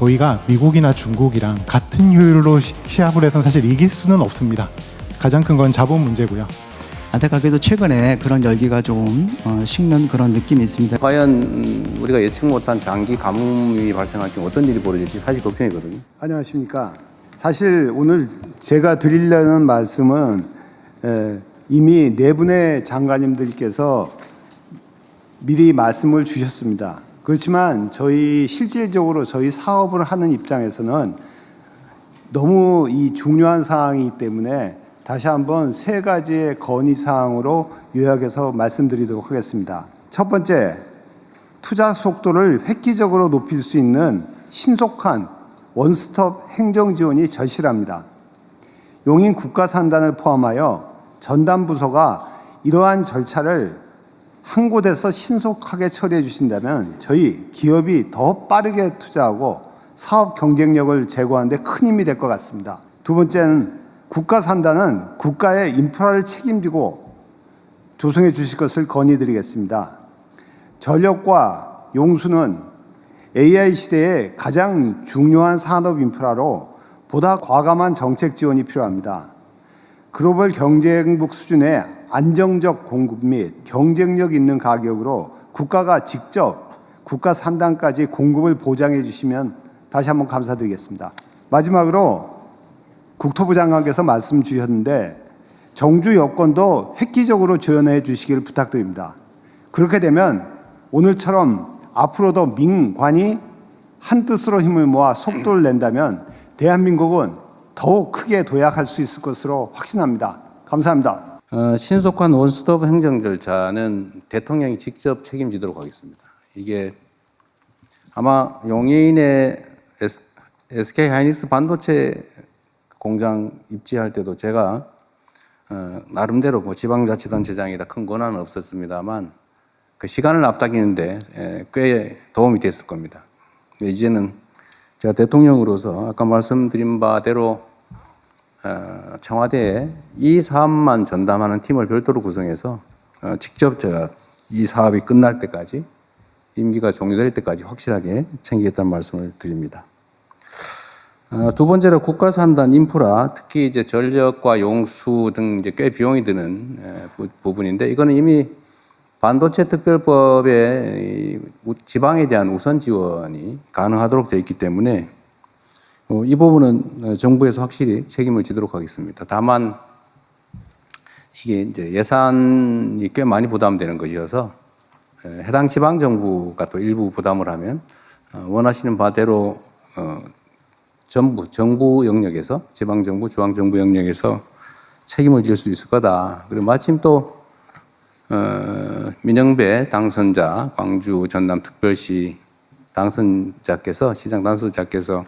저희가 미국이나 중국이랑 같은 효율로 시합을 해서 사실 이길 수는 없습니다. 가장 큰 건 자본 문제고요. 안타깝게도 최근에 그런 열기가 좀 식는 그런 느낌이 있습니다. 과연 우리가 예측 못한 장기 가뭄이 발생할 경우 어떤 일이 벌어질지 사실 걱정이거든요. 안녕하십니까. 사실 오늘 제가 드리려는 말씀은 이미 네 분의 장관님들께서 미리 말씀을 주셨습니다. 그렇지만 저희 실질적으로 저희 사업을 하는 입장에서는 너무 이 중요한 사항이기 때문에 다시 한번 세 가지의 건의사항으로 요약해서 말씀드리도록 하겠습니다. 첫 번째, 투자 속도를 획기적으로 높일 수 있는 신속한 원스톱 행정 지원이 절실합니다. 용인 국가산단을 포함하여 전담 부서가 이러한 절차를 한 곳에서 신속하게 처리해 주신다면 저희 기업이 더 빠르게 투자하고 사업 경쟁력을 제고하는 데 큰 힘이 될 것 같습니다. 두 번째는 국가산단은 국가의 인프라를 책임지고 조성해 주실 것을 건의드리겠습니다. 전력과 용수는 AI 시대의 가장 중요한 산업 인프라로 보다 과감한 정책 지원이 필요합니다. 글로벌 경쟁국 수준의 안정적 공급 및 경쟁력 있는 가격으로 국가가 직접 국가산단까지 공급을 보장해 주시면 다시 한번 감사드리겠습니다. 마지막으로 국토부 장관께서 말씀 주셨는데 정주 여건도 획기적으로 지원해 주시기를 부탁드립니다. 그렇게 되면 오늘처럼 앞으로도 민관이 한 뜻으로 힘을 모아 속도를 낸다면 대한민국은 더욱 크게 도약할 수 있을 것으로 확신합니다. 감사합니다. 신속한 원스톱 행정 절차는 대통령이 직접 책임지도록 하겠습니다. 이게 아마 용인의 SK 하이닉스 반도체 공장 입지할 때도 제가 나름대로 뭐 지방자치단체장이라 큰 권한은 없었습니다만 그 시간을 앞당기는데 꽤 도움이 됐을 겁니다. 이제는 제가 대통령으로서 아까 말씀드린 바대로 청와대에 이 사업만 전담하는 팀을 별도로 구성해서 직접 제가 이 사업이 끝날 때까지 임기가 종료될 때까지 확실하게 챙기겠다는 말씀을 드립니다. 두 번째로 국가산단 인프라, 특히 이제 전력과 용수 등 이제 꽤 비용이 드는 부분인데 이거는 이미 반도체 특별법에 지방에 대한 우선 지원이 가능하도록 되어 있기 때문에 이 부분은 정부에서 확실히 책임을 지도록 하겠습니다. 다만 이게 이제 예산이 꽤 많이 부담되는 것이어서 해당 지방 정부가 또 일부 부담을 하면 원하시는 바대로 전부 정부 영역에서 지방정부, 중앙정부 영역에서 책임을 질 수 있을 거다. 그리고 마침 또 민영배 당선자, 광주 전남 특별시 당선자께서 시장 당선자께서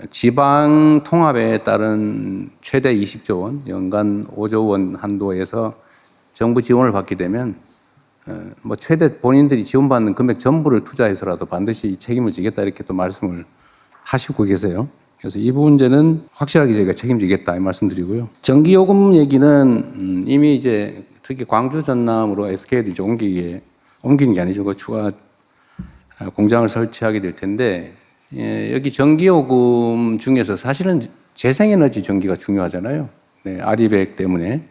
지방 통합에 따른 최대 20조 원, 연간 5조 원 한도에서 정부 지원을 받게 되면 뭐 최대 본인들이 지원받는 금액 전부를 투자해서라도 반드시 책임을 지겠다 이렇게 또 말씀을 하시고 계세요. 그래서 이 문제는 확실하게 저희가 책임지겠다 이 말씀드리고요. 전기요금 얘기는 이미 이제 특히 광주 전남으로 SK도 이제 옮기는 게 아니죠. 그 추가 공장을 설치하게 될 텐데 여기 전기요금 중에서 사실은 재생에너지 전기가 중요하잖아요. 네, 아리백 때문에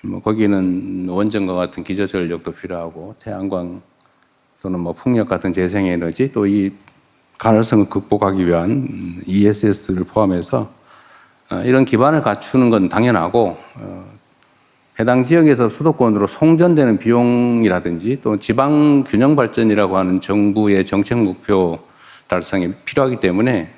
뭐 거기는 원전과 같은 기저전력도 필요하고 태양광 또는 뭐 풍력 같은 재생에너지 또 이 가능성을 극복하기 위한 ESS를 포함해서 이런 기반을 갖추는 건 당연하고 해당 지역에서 수도권으로 송전되는 비용이라든지 또 지방 균형 발전이라고 하는 정부의 정책 목표 달성이 필요하기 때문에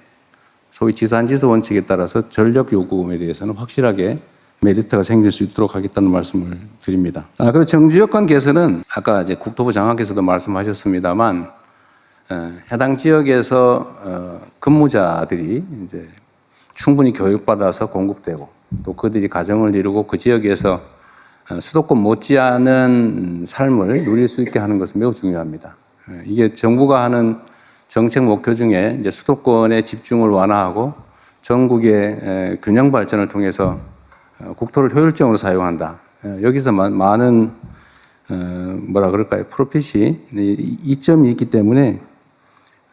소위 지산지수 원칙에 따라서 전력 요금에 대해서는 확실하게 메리트가 생길 수 있도록 하겠다는 말씀을 드립니다. 그리고 정주 여건 개선은 아까 이제 국토부 장관께서도 말씀하셨습니다만 해당 지역에서 근무자들이 이제 충분히 교육받아서 공급되고 또 그들이 가정을 이루고 그 지역에서 수도권 못지않은 삶을 누릴 수 있게 하는 것은 매우 중요합니다. 이게 정부가 하는 정책 목표 중에 이제 수도권의 집중을 완화하고 전국의 균형 발전을 통해서 국토를 효율적으로 사용한다. 여기서 많은 뭐라 그럴까요? 프로핏이 이점이 있기 때문에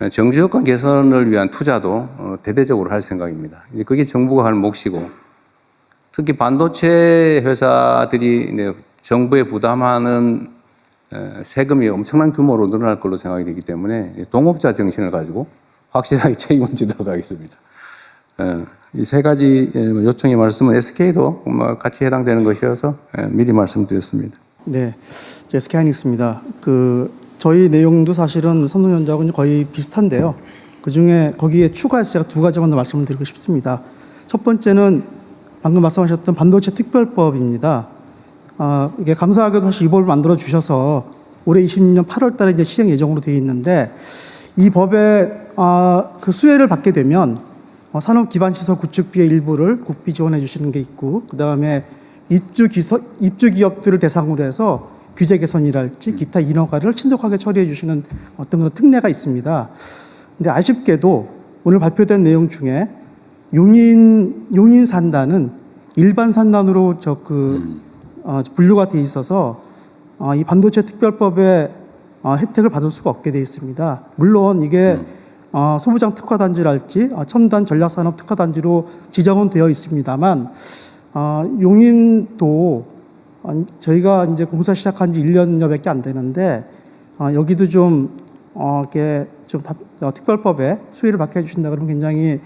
정주 여건 개선을 위한 투자도 대대적으로 할 생각입니다. 그게 정부가 하는 몫이고, 특히 반도체 회사들이 정부에 부담하는 세금이 엄청난 규모로 늘어날 걸로 생각이 되기 때문에 동업자 정신을 가지고 확실하게 책임을 지도록 하겠습니다. 이 세 가지 요청의 말씀은 SK도 같이 해당되는 것이어서 미리 말씀드렸습니다. 네, SK하이닉스입니다. 저희 내용도 사실은 삼성전자하고는 거의 비슷한데요. 그 중에 거기에 추가해서 제가 두 가지만 더 말씀을 드리고 싶습니다. 첫 번째는 방금 말씀하셨던 반도체 특별법입니다. 이게 감사하게도 사실 이 법을 만들어 주셔서 올해 2020년 8월 달에 이제 시행 예정으로 되어 있는데, 이 법에 그 수혜를 받게 되면 산업 기반 시설 구축비의 일부를 국비 지원해 주시는 게 있고, 그 다음에 입주 기업들을 대상으로 해서 규제 개선이랄지 기타 인허가를 신속하게 처리해 주시는 어떤 그런 특례가 있습니다. 근데 아쉽게도 오늘 발표된 내용 중에 용인 산단은 일반 산단으로 분류가 돼 있어서 이 반도체 특별법의 혜택을 받을 수가 없게 돼 있습니다. 물론 이게 소부장 특화단지랄지 첨단 전략산업 특화단지로 지정은 되어 있습니다만, 용인도 저희가 이제 공사 시작한 지 1년여밖에 안 되는데, 여기도 이렇게 특별법에 수혜를 받게 해주신다 그러면 굉장히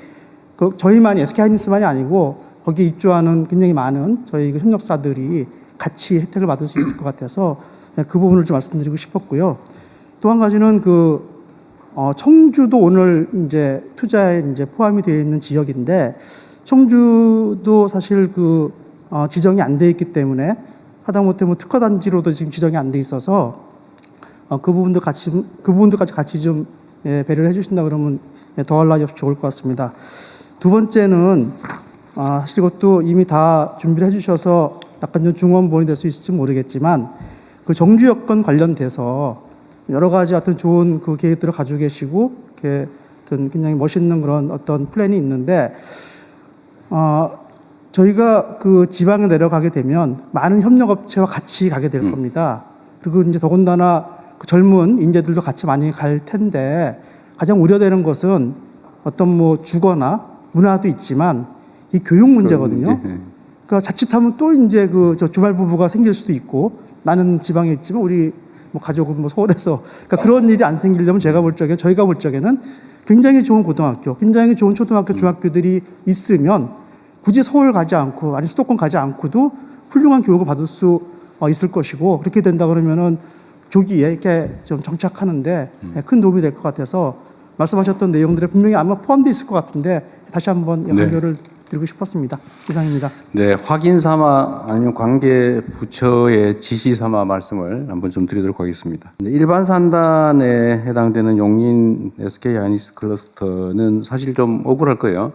저희만이 SK하이닉스만이 아니고 거기에 입주하는 굉장히 많은 저희 협력사들이 같이 혜택을 받을 수 있을 것 같아서 그 부분을 좀 말씀드리고 싶었고요. 또 한 가지는 청주도 오늘 이제 투자에 이제 포함이 되어 있는 지역인데, 청주도 사실 지정이 안 돼 있기 때문에 하다못해 특화단지로도 지금 지정이 안 돼 있어서 그 부분들까지 같이 좀 배려를 해주신다 그러면 더할 나위 없이 좋을 것 같습니다. 두 번째는 사실 이것도 이미 다 준비를 해주셔서 약간 좀 중원본이 될 수 있을지 모르겠지만, 정주 여건 관련돼서 여러 가지 어떤 좋은 계획들을 가지고 계시고, 이렇게 어떤 굉장히 멋있는 그런 어떤 플랜이 있는데, 저희가 지방에 내려가게 되면 많은 협력업체와 같이 가게 될 겁니다. 그리고 이제 더군다나 젊은 인재들도 같이 많이 갈 텐데, 가장 우려되는 것은 어떤 주거나 문화도 있지만 이 교육 문제거든요. 그러니까 자칫하면 또 이제 주말 부부가 생길 수도 있고, 나는 지방에 있지만 우리 가족은 서울에서, 그러니까 그런 일이 안 생기려면 저희가 볼 적에는 굉장히 좋은 고등학교, 굉장히 좋은 초등학교, 중학교들이 있으면 굳이 서울 가지 않고 아니 수도권 가지 않고도 훌륭한 교육을 받을 수 있을 것이고, 그렇게 된다 그러면은 조기에 이렇게 좀 정착하는데 큰 도움이 될 것 같아서 말씀하셨던 내용들에 분명히 아마 포함되어 있을 것 같은데 다시 한번 강조를 드리고 싶었습니다. 이상입니다. 네, 확인 삼아 아니면 관계 부처의 지시 삼아 말씀을 한번 좀 드리도록 하겠습니다. 일반 산단에 해당되는 용인 SK하이닉스 클러스터는 사실 좀 억울할 거예요.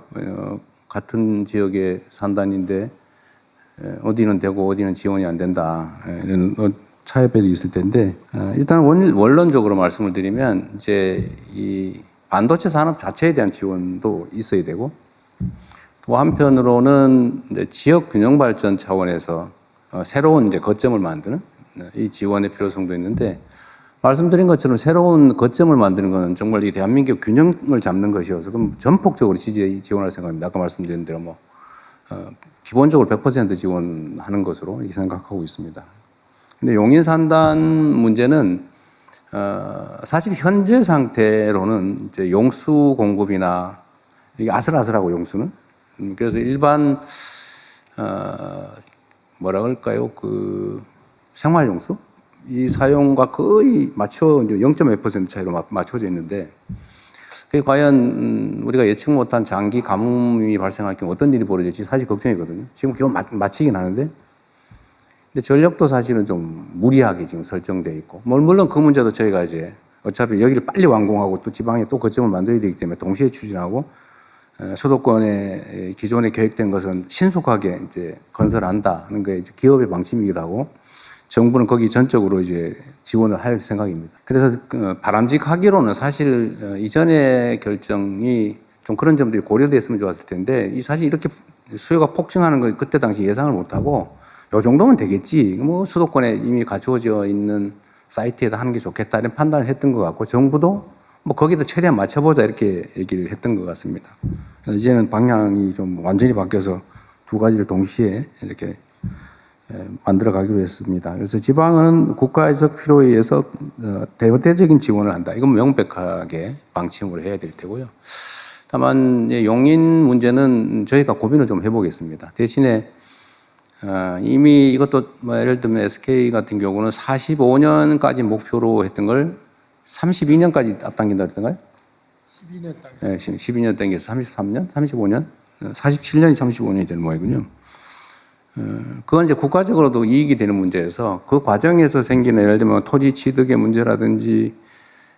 같은 지역의 산단인데 어디는 되고 어디는 지원이 안 된다, 이런 차이별이 있을 텐데, 일단 원론적으로 말씀을 드리면 이제 이 반도체 산업 자체에 대한 지원도 있어야 되고, 또 한편으로는 이제 지역 균형 발전 차원에서 새로운 이제 거점을 만드는 이 지원의 필요성도 있는데, 말씀드린 것처럼 새로운 거점을 만드는 것은 정말 이 대한민국 균형을 잡는 것이어서 그럼 전폭적으로 지원할 생각입니다. 아까 말씀드린 대로 기본적으로 100% 지원하는 것으로 이렇게 생각하고 있습니다. 근데 용인 산단 문제는 사실 현재 상태로는 이제 용수 공급이나 이게 아슬아슬하고 용수는 그래서 일반 뭐라 그럴까요? 생활 용수 이 사용과 거의 0.몇% 차이로 맞춰져 있는데, 그게 과연 우리가 예측 못한 장기 가뭄이 발생할 경우 어떤 일이 벌어질지 사실 걱정이거든요. 지금 기온 맞추긴 하는데, 근데 전력도 사실은 좀 무리하게 지금 설정되어 있고, 물론 그 문제도 저희가 이제 어차피 여기를 빨리 완공하고 또 지방에 또 거점을 만들어야 되기 때문에 동시에 추진하고, 수도권에 기존에 계획된 것은 신속하게 이제 건설한다는 게 이제 기업의 방침이기도 하고, 정부는 거기 전적으로 이제 지원을 할 생각입니다. 그래서 바람직하기로는 사실 이전의 결정이 좀 그런 점들이 고려됐으면 좋았을 텐데, 사실 이렇게 수요가 폭증하는 걸 그때 당시 예상을 못하고 요 정도면 되겠지, 수도권에 이미 갖추어져 있는 사이트에다 하는 게 좋겠다 이런 판단을 했던 것 같고, 정부도 뭐 거기다 최대한 맞춰보자 이렇게 얘기를 했던 것 같습니다. 그래서 이제는 방향이 좀 완전히 바뀌어서 두 가지를 동시에 이렇게 만들어 가기로 했습니다. 그래서 지방은 국가적 필요에 의해서 대대적인 지원을 한다. 이건 명백하게 방침으로 해야 될 테고요. 다만 용인 문제는 저희가 고민을 좀 해보겠습니다. 대신에 이미 이것도 뭐 예를 들면 SK 같은 경우는 45년까지 목표로 했던 걸 32년까지 앞당긴다 그랬던가요? 12년 당겼어요. 네, 12년 당겨서 33년, 35년, 47년이 35년이 되는 모양이군요. 그건 이제 국가적으로도 이익이 되는 문제여서 그 과정에서 생기는 예를 들면 토지 취득의 문제라든지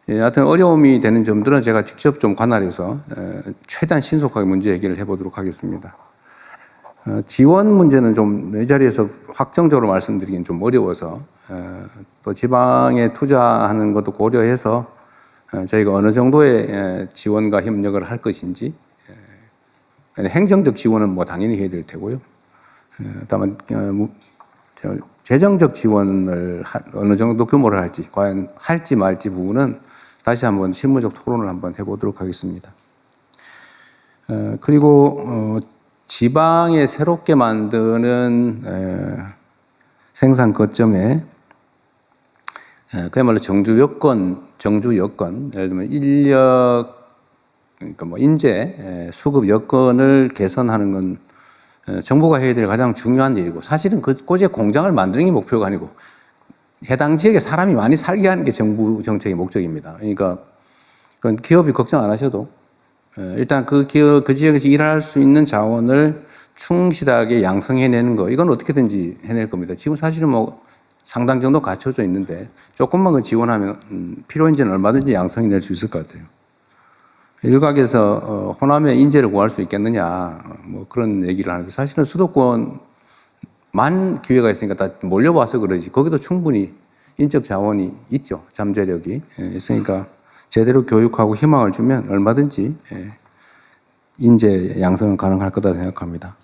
하여튼 어려움이 되는 점들은 제가 직접 좀 관할해서 최대한 신속하게 문제 해결을 해보도록 하겠습니다. 지원 문제는 좀 이 자리에서 확정적으로 말씀드리기는 좀 어려워서 또 지방에 투자하는 것도 고려해서 저희가 어느 정도의 지원과 협력을 할 것인지 행정적 지원은 뭐 당연히 해야 될 테고요. 다만 재정적 지원을 어느 정도 규모를 할지 과연 할지 말지 부분은 다시 한번 실무적 토론을 한번 해보도록 하겠습니다. 그리고 지방에 새롭게 만드는 생산 거점에 그야말로 정주 여건, 예를 들면 인력, 그러니까 뭐 인재, 수급 여건을 개선하는 건 정부가 해야 될 가장 중요한 일이고 사실은 그곳에 공장을 만드는 게 목표가 아니고 해당 지역에 사람이 많이 살게 하는 게 정부 정책의 목적입니다. 그러니까 그건 기업이 걱정 안 하셔도 일단 그 지역에서 일할 수 있는 자원을 충실하게 양성해내는 거 이건 어떻게든지 해낼 겁니다. 지금 사실은 뭐 상당 정도 갖춰져 있는데 조금만 그 지원하면 필요인지는 얼마든지 양성해낼 수 있을 것 같아요. 일각에서 호남에 인재를 구할 수 있겠느냐 뭐 그런 얘기를 하는데 사실은 수도권만 기회가 있으니까 다 몰려와서 그러지 거기도 충분히 인적 자원이 있죠. 잠재력이 있으니까 제대로 교육하고 희망을 주면 얼마든지 인재 양성은 가능할 거다 생각합니다.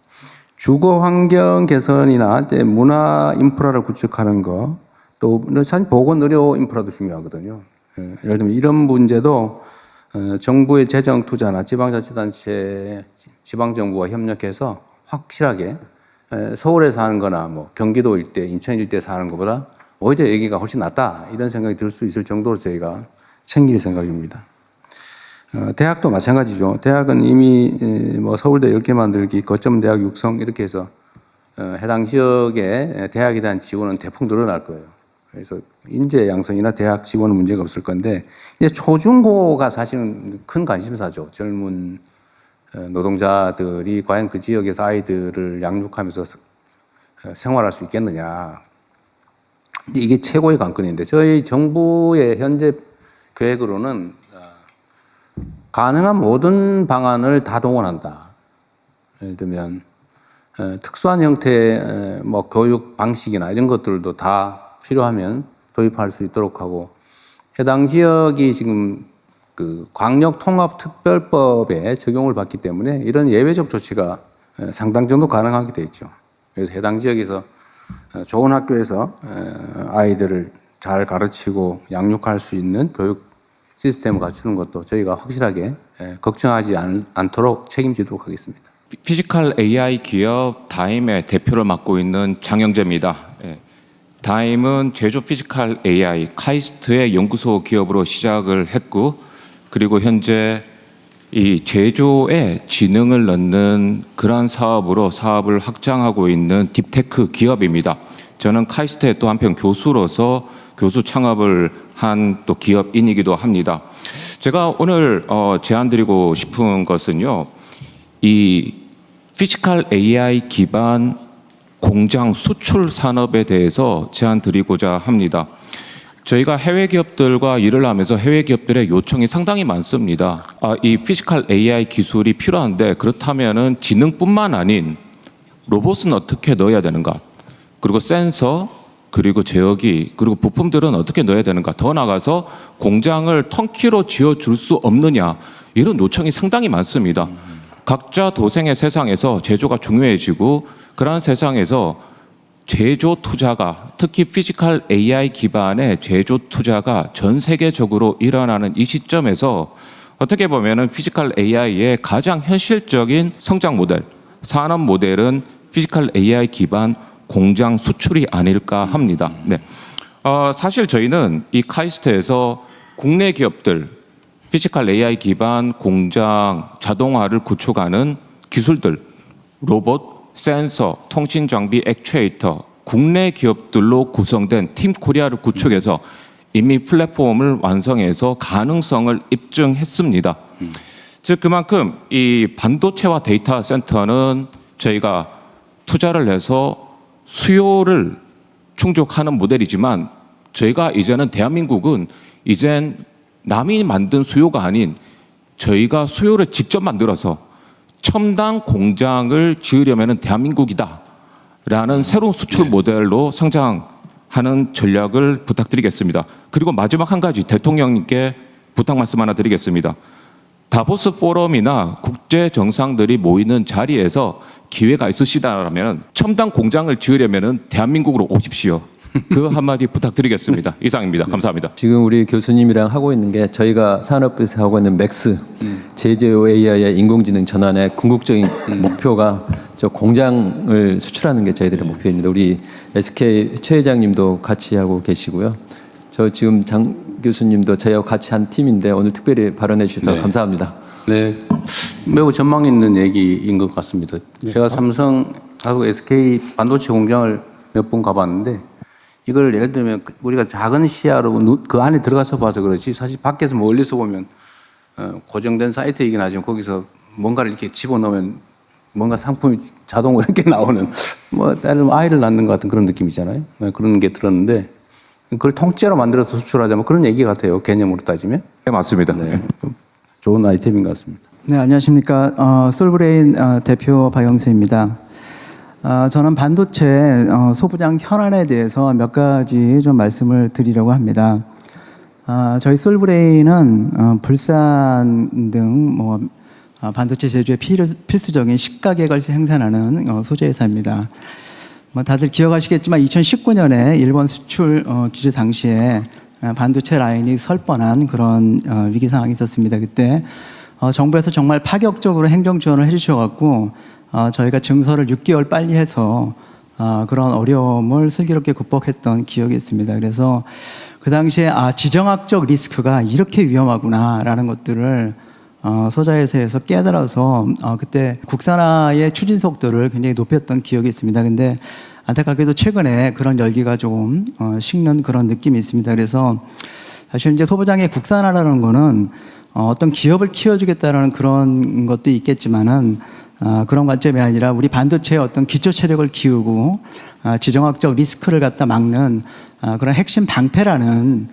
주거 환경 개선이나 문화 인프라를 구축하는 거, 또 사실 보건 의료 인프라도 중요하거든요. 예를 들면 이런 문제도 정부의 재정 투자나 지방자치단체, 지방정부와 협력해서 확실하게 서울에 사는 거나 뭐 경기도 일대, 인천 일대 사는 것보다 오히려 여기가 훨씬 낫다 이런 생각이 들 수 있을 정도로 저희가 챙길 생각입니다. 대학도 마찬가지죠. 대학은 이미 뭐 서울대 10개 만들기, 거점 대학 육성 이렇게 해서 해당 지역에 대학에 대한 지원은 대폭 늘어날 거예요. 그래서 인재 양성이나 대학 지원은 문제가 없을 건데 이제 초중고가 사실은 큰 관심사죠. 젊은 노동자들이 과연 그 지역에서 아이들을 양육하면서 생활할 수 있겠느냐. 이게 최고의 관건인데 저희 정부의 현재 계획으로는 가능한 모든 방안을 다 동원한다. 예를 들면 특수한 형태의 뭐 교육 방식이나 이런 것들도 다 필요하면 도입할 수 있도록 하고 해당 지역이 지금 그 광역통합특별법에 적용을 받기 때문에 이런 예외적 조치가 상당 정도 가능하게 돼 있죠. 그래서 해당 지역에서 좋은 학교에서 아이들을 잘 가르치고 양육할 수 있는 교육 시스템을 갖추는 것도 저희가 확실하게 걱정하지 않도록 책임지도록 하겠습니다. 피지컬 AI 기업 다임의 대표를 맡고 있는 장영재입니다. 다임은 제조 피지컬 AI 카이스트의 연구소 기업으로 시작을 했고 그리고 현재 이 제조에 지능을 넣는 그러한 사업으로 사업을 확장하고 있는 딥테크 기업입니다. 저는 카이스트의 또 한편 교수로서 교수 창업을 한 또 기업인이기도 합니다. 제가 오늘 제안드리고 싶은 것은요, 이 피지컬 AI 기반 공장 수출 산업에 대해서 제안드리고자 합니다. 저희가 해외 기업들과 일을 하면서 해외 기업들의 요청이 상당히 많습니다. 이 피지컬 AI 기술이 필요한데 그렇다면은 지능뿐만 아닌 로봇은 어떻게 넣어야 되는가? 그리고 센서, 그리고 제어기, 그리고 부품들은 어떻게 넣어야 되는가? 더 나아가서 공장을 턴키로 지어줄 수 없느냐? 이런 요청이 상당히 많습니다. 각자 도생의 세상에서 제조가 중요해지고 그러한 세상에서 제조 투자가 특히 피지컬 AI 기반의 제조 투자가 전 세계적으로 일어나는 이 시점에서 어떻게 보면은 피지컬 AI의 가장 현실적인 성장 모델, 산업 모델은 피지컬 AI 기반 공장 수출이 아닐까 합니다. 네. 사실 저희는 이 카이스트에서 국내 기업들 피지컬 AI 기반 공장 자동화를 구축하는 기술들, 로봇, 센서, 통신 장비, 액추에이터, 국내 기업들로 구성된 팀 코리아를 구축해서 이미 플랫폼을 완성해서 가능성을 입증했습니다. 즉 그만큼 이 반도체와 데이터 센터는 저희가 투자를 해서 수요를 충족하는 모델이지만 저희가 이제는 대한민국은 이젠 남이 만든 수요가 아닌 저희가 수요를 직접 만들어서 첨단 공장을 지으려면 대한민국이다라는 새로운 수출 모델로 성장하는 전략을 부탁드리겠습니다. 그리고 마지막 한 가지 대통령님께 부탁 말씀 하나 드리겠습니다. 다보스 포럼이나 국제 정상들이 모이는 자리에서 기회가 있으시다라면 첨단 공장을 지으려면 대한민국으로 오십시오. 그 한마디 부탁드리겠습니다. 이상입니다. 감사합니다. 지금 우리 교수님이랑 하고 있는 게 저희가 산업부에서 하고 있는 맥스 제조 AI의 인공지능 전환의 궁극적인 목표가 저 공장을 수출하는 게 저희들의 목표입니다. 우리 SK 최 회장님도 같이 하고 계시고요. 저 지금 장 교수님도 저희와 같이 한 팀인데 오늘 특별히 발언해 주셔서 감사합니다. 네, 매우 전망 있는 얘기인 것 같습니다. 제가 삼성하고 SK 반도체 공장을 몇 번 가봤는데 이걸 예를 들면 우리가 작은 시야로 그 안에 들어가서 봐서 그렇지 사실 밖에서 멀리서 보면 고정된 사이트이긴 하지만 거기서 뭔가를 이렇게 집어넣으면 뭔가 상품이 자동으로 이렇게 나오는 뭐 다른 아이를 낳는 것 같은 그런 느낌이잖아요. 그런 게 들었는데 그걸 통째로 만들어서 수출하자면 그런 얘기 같아요. 개념으로 따지면. 네, 맞습니다. 네, 좋은 아이템인 것 같습니다. 네, 안녕하십니까. 솔브레인 대표 박영수입니다. 저는 반도체 소부장 현안에 대해서 몇 가지 좀 말씀을 드리려고 합니다. 저희 솔브레인은 불산 등 뭐 반도체 제조에 필수적인 식가격을 생산하는 소재 회사입니다. 뭐 다들 기억하시겠지만 2019년에 일본 수출 규제 당시에 반도체 라인이 설 뻔한 그런 위기 상황이 있었습니다. 그때 정부에서 정말 파격적으로 행정 지원을 해주셔갖고 저희가 증설을 6개월 빨리 해서 그런 어려움을 슬기롭게 극복했던 기억이 있습니다. 그래서 그 당시에 지정학적 리스크가 이렇게 위험하구나라는 것들을 소자회사에서 깨달아서 그때 국산화의 추진 속도를 굉장히 높였던 기억이 있습니다. 근데 안타깝게도 최근에 그런 열기가 조금 식는 그런 느낌이 있습니다. 그래서 사실 이제 소부장의 국산화라는 거는 어떤 기업을 키워주겠다라는 그런 것도 있겠지만은 그런 관점이 아니라 우리 반도체의 어떤 기초 체력을 키우고 지정학적 리스크를 갖다 막는 그런 핵심 방패라는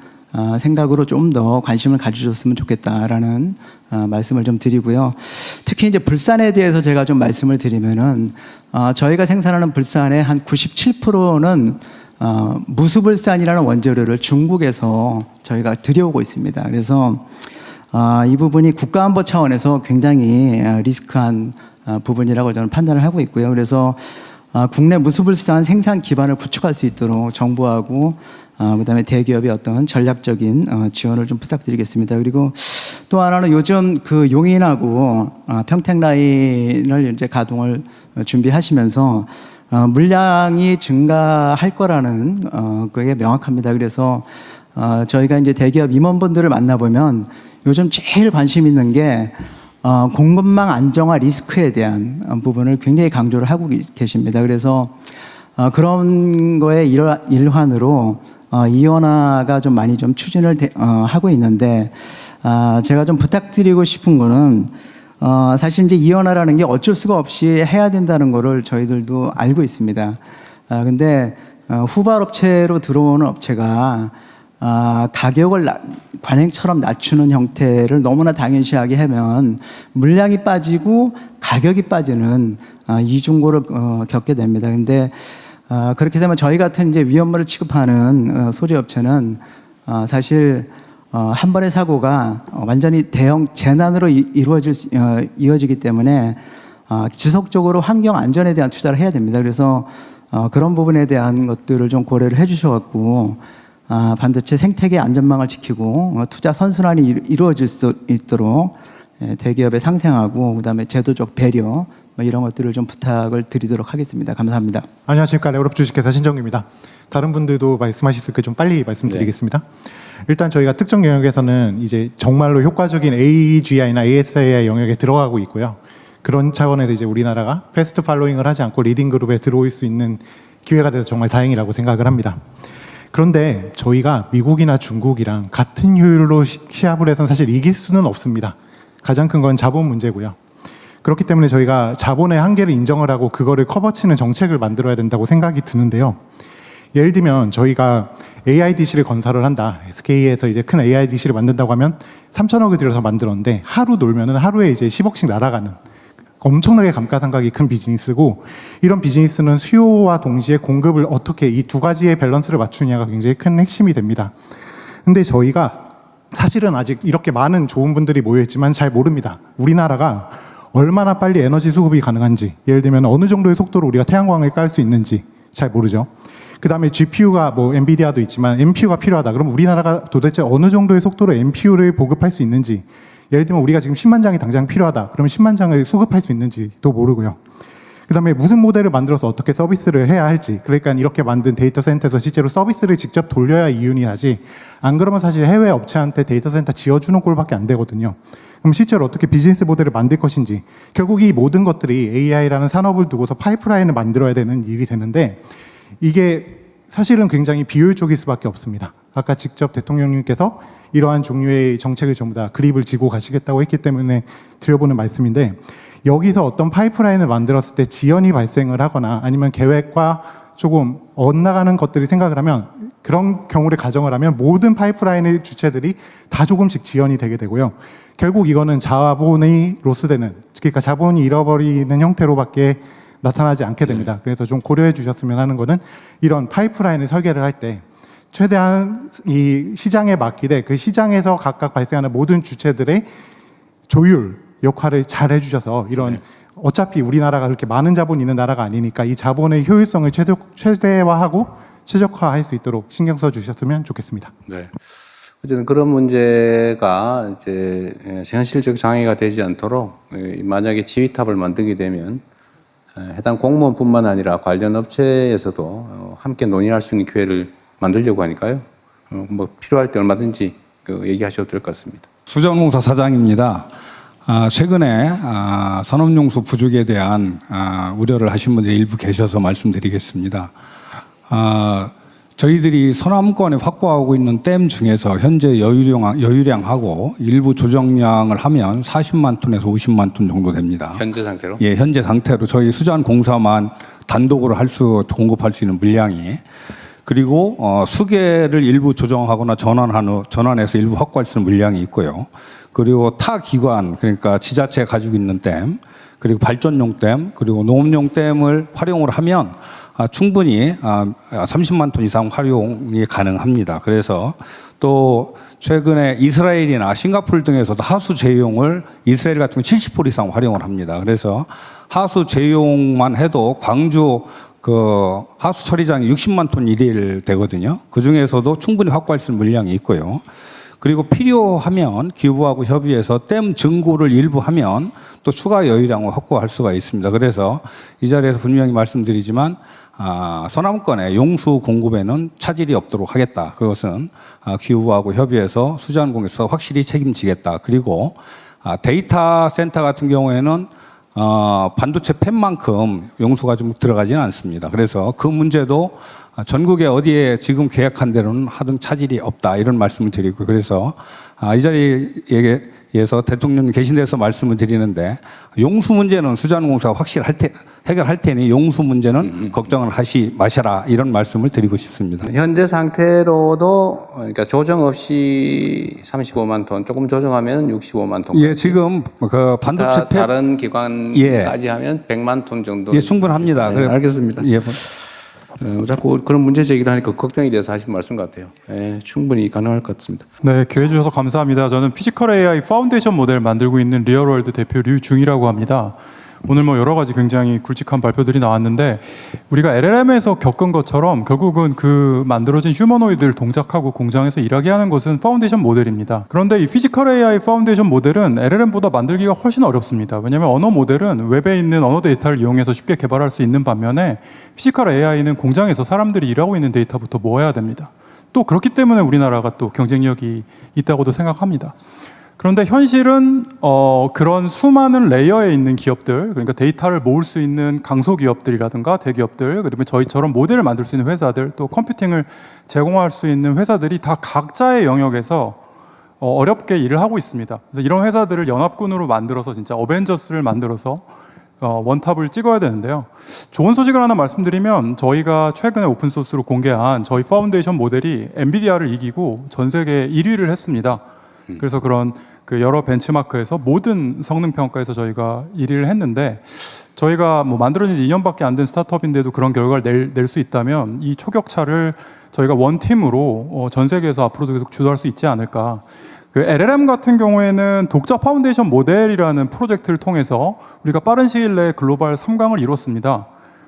생각으로 좀 더 관심을 가져줬으면 좋겠다라는 말씀을 좀 드리고요. 특히 이제 불산에 대해서 제가 좀 말씀을 드리면은 저희가 생산하는 불산의 한 97%는 무수불산이라는 원재료를 중국에서 저희가 들여오고 있습니다. 그래서 이 부분이 국가안보 차원에서 굉장히 리스크한 부분이라고 저는 판단을 하고 있고요. 그래서 국내 무수불산 생산 기반을 구축할 수 있도록 정부하고 그다음에 대기업의 어떤 전략적인 지원을 좀 부탁드리겠습니다. 그리고 또 하나는 요즘 그 용인하고 평택 라인을 이제 가동을 준비하시면서 물량이 증가할 거라는 그게 명확합니다. 그래서 저희가 이제 대기업 임원분들을 만나보면 요즘 제일 관심 있는 게 공급망 안정화 리스크에 대한 부분을 굉장히 강조를 하고 계십니다. 그래서 그런 거에 일환으로 이원화가 좀 많이 좀 추진을 하고 있는데 제가 좀 부탁드리고 싶은 거는 사실 이제 이원화라는 게 어쩔 수가 없이 해야 된다는 거를 저희들도 알고 있습니다. 근데 후발업체로 들어오는 업체가 가격을 관행처럼 낮추는 형태를 너무나 당연시하게 하면 물량이 빠지고 가격이 빠지는 이중고를 겪게 됩니다. 근데 그렇게 되면 저희 같은 이제 위험물을 취급하는 소재업체는 사실 한 번의 사고가 완전히 대형 재난으로 이어지기 때문에 지속적으로 환경 안전에 대한 투자를 해야 됩니다. 그래서 그런 부분에 대한 것들을 좀 고려를 해주셔갖고 반도체 생태계 안전망을 지키고 투자 선순환이 이루어질 수 있도록 대기업에 상생하고 그다음에 제도적 배려 뭐 이런 것들을 좀 부탁을 드리도록 하겠습니다. 감사합니다. 안녕하십니까. 레오럽 주식회사 신정규입니다. 다른 분들도 말씀하실 수 있게 좀 빨리 말씀드리겠습니다. 일단 저희가 특정 영역에서는 이제 정말로 효과적인 AGI나 ASAI 영역에 들어가고 있고요. 그런 차원에서 이제 우리나라가 패스트 팔로잉을 하지 않고 리딩 그룹에 들어올 수 있는 기회가 돼서 정말 다행이라고 생각을 합니다. 그런데 저희가 미국이나 중국이랑 같은 효율로 시합을 해서는 사실 이길 수는 없습니다. 가장 큰 건 자본 문제고요. 그렇기 때문에 저희가 자본의 한계를 인정을 하고 그거를 커버치는 정책을 만들어야 된다고 생각이 드는데요. 예를 들면 저희가 AIDC를 건설을 한다. SK에서 이제 큰 AIDC를 만든다고 하면 3천억을 들여서 만들었는데 하루 놀면은 하루에 이제 10억씩 날아가는 엄청나게 감가상각이 큰 비즈니스고, 이런 비즈니스는 수요와 동시에 공급을 어떻게 이 두 가지의 밸런스를 맞추느냐가 굉장히 큰 핵심이 됩니다. 근데 저희가 사실은 아직 이렇게 많은 좋은 분들이 모여있지만 잘 모릅니다. 우리나라가 얼마나 빨리 에너지 수급이 가능한지, 예를 들면 어느 정도의 속도로 우리가 태양광을 깔 수 있는지 잘 모르죠. 그 다음에 GPU가 뭐 엔비디아도 있지만 NPU가 필요하다. 그럼 우리나라가 도대체 어느 정도의 속도로 NPU를 보급할 수 있는지, 예를 들면 우리가 지금 10만 장이 당장 필요하다. 그러면 10만 장을 수급할 수 있는지도 모르고요. 그 다음에 무슨 모델을 만들어서 어떻게 서비스를 해야 할지, 그러니까 이렇게 만든 데이터 센터에서 실제로 서비스를 직접 돌려야 이윤이 나지, 안 그러면 사실 해외 업체한테 데이터 센터 지어주는 꼴밖에 안 되거든요. 그럼 실제로 어떻게 비즈니스 모델을 만들 것인지, 결국 이 모든 것들이 AI라는 산업을 두고서 파이프라인을 만들어야 되는 일이 되는데, 이게 사실은 굉장히 비효율적일 수밖에 없습니다. 아까 직접 대통령님께서 이러한 종류의 정책을 전부 다 그립을 지고 가시겠다고 했기 때문에 드려보는 말씀인데, 여기서 어떤 파이프라인을 만들었을 때 지연이 발생을 하거나 아니면 계획과 조금 엇나가는 것들이 생각을 하면, 그런 경우를 가정을 하면 모든 파이프라인의 주체들이 다 조금씩 지연이 되게 되고요. 결국 이거는 자본이 로스되는, 그러니까 자본이 잃어버리는 형태로밖에 나타나지 않게 됩니다. 그래서 좀 고려해 주셨으면 하는 거는, 이런 파이프라인을 설계를 할 때 최대한 이 시장에 맡기되 그 시장에서 각각 발생하는 모든 주체들의 조율 역할을 잘 해주셔서, 이런 어차피 우리나라가 그렇게 많은 자본이 있는 나라가 아니니까 이 자본의 효율성을 최대화하고 최적화할 수 있도록 신경 써 주셨으면 좋겠습니다. 네. 어쨌든 그런 문제가 이제 현실적 장애가 되지 않도록, 만약에 지휘탑을 만들게 되면 해당 공무원뿐만 아니라 관련 업체에서도 함께 논의할 수 있는 기회를 만들려고 하니까요. 뭐 필요할 때 얼마든지 얘기하셔도 될 것 같습니다. 수자원공사 사장입니다. 최근에 산업용수 부족에 대한 우려를 하신 분들이 일부 계셔서 말씀드리겠습니다. 저희들이 서남권에 확보하고 있는 댐 중에서 현재 여유량하고 일부 조정량을 하면 40만 톤에서 50만 톤 정도 됩니다. 현재 상태로? 예, 현재 상태로 저희 수자원공사만 단독으로 공급할 수 있는 물량이, 그리고 수계를 일부 조정하거나 전환해서 일부 확보할 수 있는 물량이 있고요. 그리고 타 기관, 그러니까 지자체가 가지고 있는 댐, 그리고 발전용 댐, 그리고 농업용 댐을 활용을 하면 충분히 30만 톤 이상 활용이 가능합니다. 그래서 또 최근에 이스라엘이나 싱가포르 등에서도 하수 제용을, 이스라엘 같은 경우 70% 이상 활용을 합니다. 그래서 하수 제용만 해도 광주 하수 처리장이 60만 톤 일일 되거든요. 그 중에서도 충분히 확보할 수 있는 물량이 있고요. 그리고 필요하면 기부하고 협의해서 댐 증고를 일부 하면 또 추가 여유량을 확보할 수가 있습니다. 그래서 이 자리에서 분명히 말씀드리지만 서남권의 용수 공급에는 차질이 없도록 하겠다. 그것은 기부하고 협의해서 수자원공사에서 확실히 책임지겠다. 그리고 데이터 센터 같은 경우에는 반도체 팬만큼 용수가 좀 들어가지는 않습니다. 그래서 그 문제도 전국에 어디에 지금 계획한 대로는 하등 차질이 없다, 이런 말씀을 드리고, 그래서 이 자리에서 대통령님 계신 데서 말씀을 드리는데, 용수 문제는 수자원공사가 확실히 해결할 테니 용수 문제는 걱정을 하시 마셔라, 이런 말씀을 드리고 싶습니다. 현재 상태로도 그러니까 조정 없이 35만 톤, 조금 조정하면 65만 톤. 예, 지금 그 반도체 다른 기관까지 하면 100만 톤 정도. 예, 충분합니다. 네, 알겠습니다. 예. 자꾸 그런 문제 제기를 하니까 걱정이 돼서 하신 말씀 같아요. 예, 충분히 가능할 것 같습니다. 네, 기회 주셔서 감사합니다. 저는 피지컬 AI 파운데이션 모델 만들고 있는 리얼월드 대표 류중이라고 합니다. 오늘 뭐 여러 가지 굉장히 굵직한 발표들이 나왔는데 우리가 LLM에서 겪은 것처럼 결국은 그 만들어진 휴머노이드를 동작하고 공장에서 일하게 하는 것은 파운데이션 모델입니다. 그런데 이 피지컬 AI 파운데이션 모델은 LLM보다 만들기가 훨씬 어렵습니다. 왜냐하면 언어 모델은 웹에 있는 언어 데이터를 이용해서 쉽게 개발할 수 있는 반면에 피지컬 AI는 공장에서 사람들이 일하고 있는 데이터부터 모아야 됩니다. 또 그렇기 때문에 우리나라가 또 경쟁력이 있다고도 생각합니다. 그런데 현실은 그런 수많은 레이어에 있는 기업들, 그러니까 데이터를 모을 수 있는 강소기업들이라든가 대기업들, 그리고 저희처럼 모델을 만들 수 있는 회사들, 또 컴퓨팅을 제공할 수 있는 회사들이 다 각자의 영역에서 어렵게 일을 하고 있습니다. 그래서 이런 회사들을 연합군으로 만들어서 진짜 어벤져스를 만들어서 원탑을 찍어야 되는데요. 좋은 소식을 하나 말씀드리면 저희가 최근에 오픈소스로 공개한 저희 파운데이션 모델이 엔비디아를 이기고 전 세계 1위를 했습니다. 그래서 그런 그 여러 벤치마크에서 모든 성능 평가에서 저희가 1위를 했는데 저희가 뭐 만들어진 지 2년밖에 안 된 스타트업인데도 그런 결과를 낼 수 있다면 이 초격차를 저희가 원팀으로 전 세계에서 앞으로도 계속 주도할 수 있지 않을까. 그 LLM 같은 경우에는 독자 파운데이션 모델이라는 프로젝트를 통해서 우리가 빠른 시일 내에 글로벌 3강을 이뤘습니다.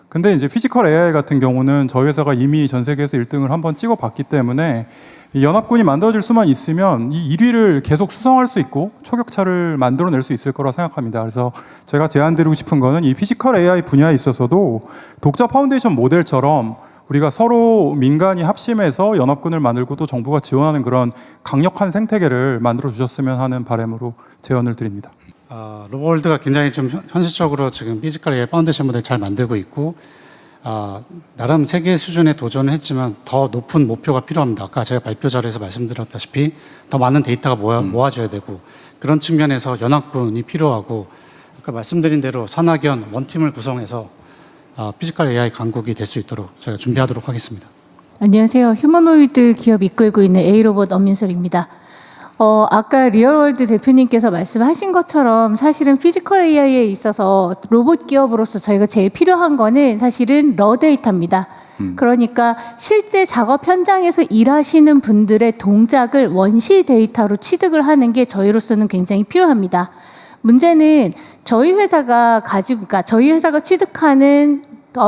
근데 이제 피지컬 AI 같은 경우는 저희 회사가 이미 전 세계에서 1등을 한번 찍어봤기 때문에 이 연합군이 만들어질 수만 있으면 이 1위를 계속 수성할 수 있고 초격차를 만들어낼 수 있을 거라 생각합니다. 그래서 제가 제안드리고 싶은 거는 이 피지컬 AI 분야에 있어서도 독자 파운데이션 모델처럼 우리가 서로 민간이 합심해서 연합군을 만들고 또 정부가 지원하는 그런 강력한 생태계를 만들어 주셨으면 하는 바람으로 제언을 드립니다. 로보월드가 굉장히 좀 현실적으로 지금 피지컬 AI 파운데이션 모델 잘 만들고 있고 나름 세계 수준에 도전을 했지만 더 높은 목표가 필요합니다. 아까 제가 발표 자료에서 말씀드렸다시피 더 많은 데이터가 모아져야 되고 그런 측면에서 연합군이 필요하고 아까 말씀드린 대로 산학연 원팀을 구성해서 피지컬 AI 강국이 될 수 있도록 저희가 준비하도록 하겠습니다. 안녕하세요. 휴머노이드 기업 이끌고 있는 A로봇 엄민솔입니다. 아까 리얼월드 대표님께서 말씀하신 것처럼 사실은 피지컬 AI에 있어서 로봇 기업으로서 저희가 제일 필요한 거는 사실은 러 데이터입니다. 그러니까 실제 작업 현장에서 일하시는 분들의 동작을 원시 데이터로 취득을 하는 게 저희로서는 굉장히 필요합니다. 문제는 저희 회사가 그러니까 저희 회사가 취득하는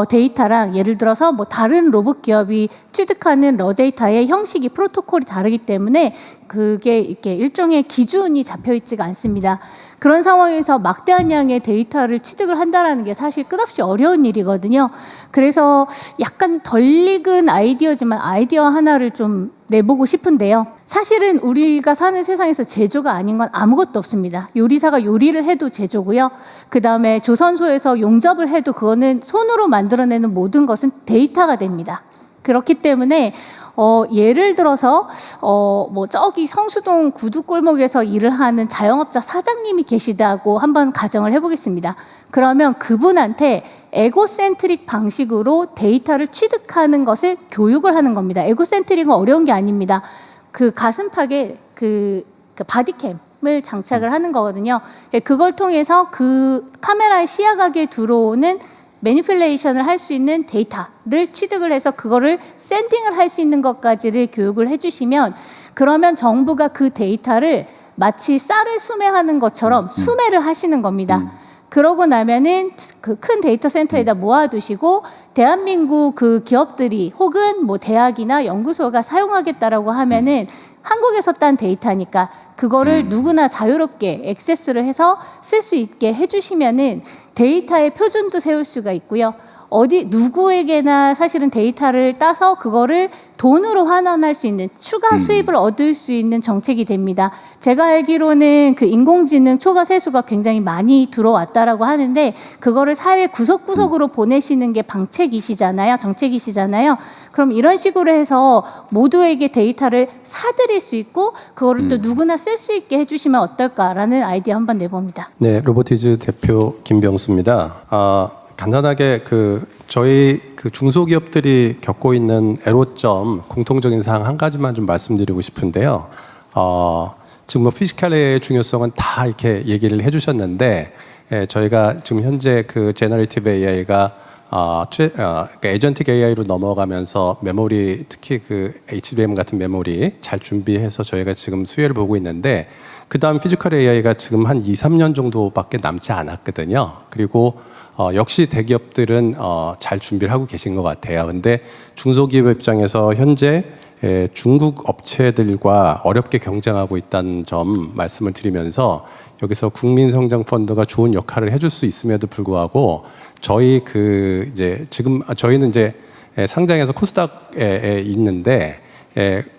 데이터랑 예를 들어서 뭐 다른 로봇 기업이 취득하는 러 데이터의 형식이 프로토콜이 다르기 때문에 그게 이렇게 일종의 기준이 잡혀 있지가 않습니다. 그런 상황에서 막대한 양의 데이터를 취득을 한다는 게 사실 끝없이 어려운 일이거든요. 그래서 약간 덜 익은 아이디어지만 아이디어 하나를 좀 내보고 싶은데요. 사실은 우리가 사는 세상에서 제조가 아닌 건 아무것도 없습니다. 요리사가 요리를 해도 제조고요. 그 다음에 조선소에서 용접을 해도 그거는 손으로 만들어내는 모든 것은 데이터가 됩니다. 그렇기 때문에 예를 들어서 뭐 저기 성수동 구두골목에서 일을 하는 자영업자 사장님이 계시다고 한번 가정을 해보겠습니다. 그러면 그분한테 에고센트릭 방식으로 데이터를 취득하는 것을 교육을 하는 겁니다. 에고센트릭은 어려운 게 아닙니다. 그 가슴팍에 그 바디캠을 장착을 하는 거거든요. 그걸 통해서 그 카메라의 시야각에 들어오는 매니플레이션을 할 수 있는 데이터를 취득을 해서 그거를 샌딩을 할 수 있는 것까지를 교육을 해주시면 그러면 정부가 그 데이터를 마치 쌀을 수매하는 것처럼 수매를 하시는 겁니다. 그러고 나면은 그 큰 데이터 센터에다 모아두시고 대한민국 그 기업들이 혹은 뭐 대학이나 연구소가 사용하겠다라고 하면은 한국에서 딴 데이터니까 그거를 누구나 자유롭게 액세스를 해서 쓸 수 있게 해주시면은 데이터의 표준도 세울 수가 있고요. 누구에게나 사실은 데이터를 따서 그거를 돈으로 환원할 수 있는 추가 수입을 얻을 수 있는 정책이 됩니다. 제가 알기로는 그 인공지능 초과 세수가 굉장히 많이 들어왔다라고 하는데 그거를 사회 구석구석으로 보내시는 게 정책이시잖아요. 그럼 이런 식으로 해서 모두에게 데이터를 사드릴 수 있고 그거를 또 누구나 쓸 수 있게 해주시면 어떨까라는 아이디어 한번 내봅니다. 네, 로보티즈 대표 김병수입니다. 간단하게 저희 중소기업들이 겪고 있는 애로점 공통적인 사항 한 가지만 좀 말씀드리고 싶은데요. 지금 뭐 피지컬 AI의 중요성은 다 이렇게 얘기를 해주셨는데 저희가 지금 현재 그 제너레이티브 AI가 그러니까 에이전틱 AI로 넘어가면서 메모리 특히 그 HBM 같은 메모리 잘 준비해서 저희가 지금 수혜를 보고 있는데 그다음 피지컬 AI가 지금 한 2, 3년 정도밖에 남지 않았거든요. 그리고 역시 대기업들은 잘 준비를 하고 계신 것 같아요. 근데 중소기업 입장에서 현재 중국 업체들과 어렵게 경쟁하고 있다는 점 말씀을 드리면서 여기서 국민성장펀드가 좋은 역할을 해줄 수 있음에도 불구하고 저희 저희는 이제 상장해서 코스닥에 있는데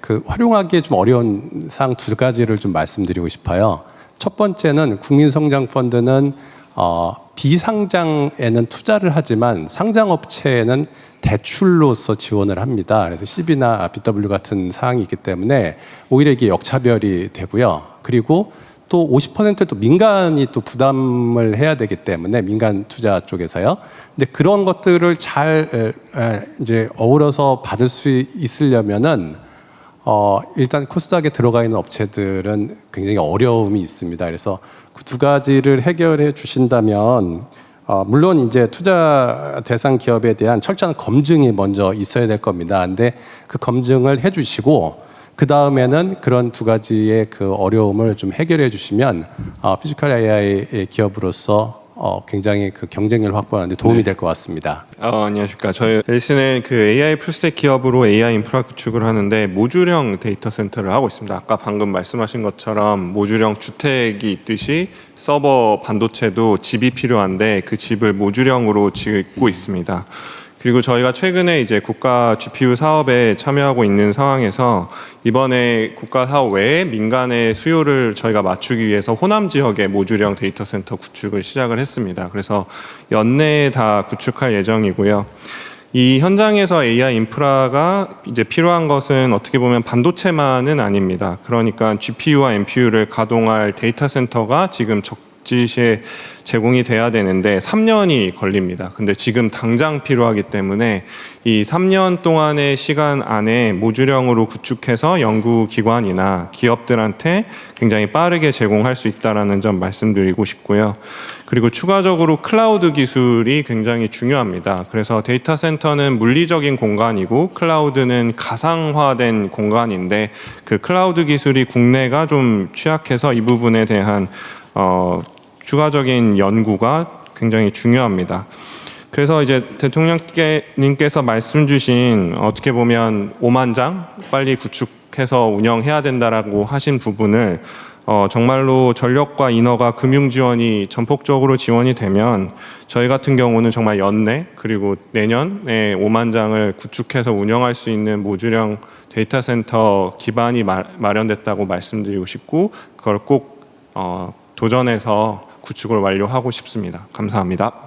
그 활용하기에 좀 어려운 사항 두 가지를 좀 말씀드리고 싶어요. 첫 번째는 국민성장펀드는 비상장에는 투자를 하지만 상장업체에는 대출로서 지원을 합니다. 그래서 CB나 BW 같은 사항이 있기 때문에 오히려 이게 역차별이 되고요. 그리고 또 50%도 민간이 또 부담을 해야 되기 때문에 민간 투자 쪽에서요. 근데 그런 것들을 잘 이제 어우러서 받을 수 있으려면은 일단 코스닥에 들어가 있는 업체들은 굉장히 어려움이 있습니다. 그래서 그 두 가지를 해결해 주신다면 물론 이제 투자 대상 기업에 대한 철저한 검증이 먼저 있어야 될 겁니다. 근데 그 검증을 해 주시고 그 다음에는 그런 두 가지의 그 어려움을 좀 해결해 주시면 피지컬 AI 기업으로서 굉장히 그 경쟁력을 확보하는 데 도움이 될 것 같습니다. 안녕하십니까. 저희 앨리스는 그 AI 풀스택 기업으로 AI 인프라 구축을 하는데 모듈형 데이터 센터를 하고 있습니다. 아까 방금 말씀하신 것처럼 모듈형 주택이 있듯이 서버 반도체도 집이 필요한데 그 집을 모듈형으로 짓고 있습니다. 그리고 저희가 최근에 이제 국가 GPU 사업에 참여하고 있는 상황에서 이번에 국가 사업 외에 민간의 수요를 저희가 맞추기 위해서 호남 지역의 모듈형 데이터 센터 구축을 시작을 했습니다. 그래서 연내에 다 구축할 예정이고요. 이 현장에서 AI 인프라가 이제 필요한 것은 어떻게 보면 반도체만은 아닙니다. 그러니까 GPU와 NPU를 가동할 데이터 센터가 지금 적지시에 제공이 돼야 되는데 3년이 걸립니다. 근데 지금 당장 필요하기 때문에 이 3년 동안의 시간 안에 모듈형으로 구축해서 연구기관이나 기업들한테 굉장히 빠르게 제공할 수 있다는 점 말씀드리고 싶고요. 그리고 추가적으로 클라우드 기술이 굉장히 중요합니다. 그래서 데이터 센터는 물리적인 공간이고 클라우드는 가상화된 공간인데 그 클라우드 기술이 국내가 좀 취약해서 이 부분에 대한 추가적인 연구가 굉장히 중요합니다. 그래서 이제 대통령님께서 말씀 주신 어떻게 보면 5만 장 빨리 구축해서 운영해야 된다라고 하신 부분을 정말로 전력과 인허가 금융 지원이 전폭적으로 지원이 되면 저희 같은 경우는 정말 연내 그리고 내년에 5만 장을 구축해서 운영할 수 있는 모듈형 데이터 센터 기반이 마련됐다고 말씀드리고 싶고 그걸 꼭 도전해서 구축을 완료하고 싶습니다. 감사합니다.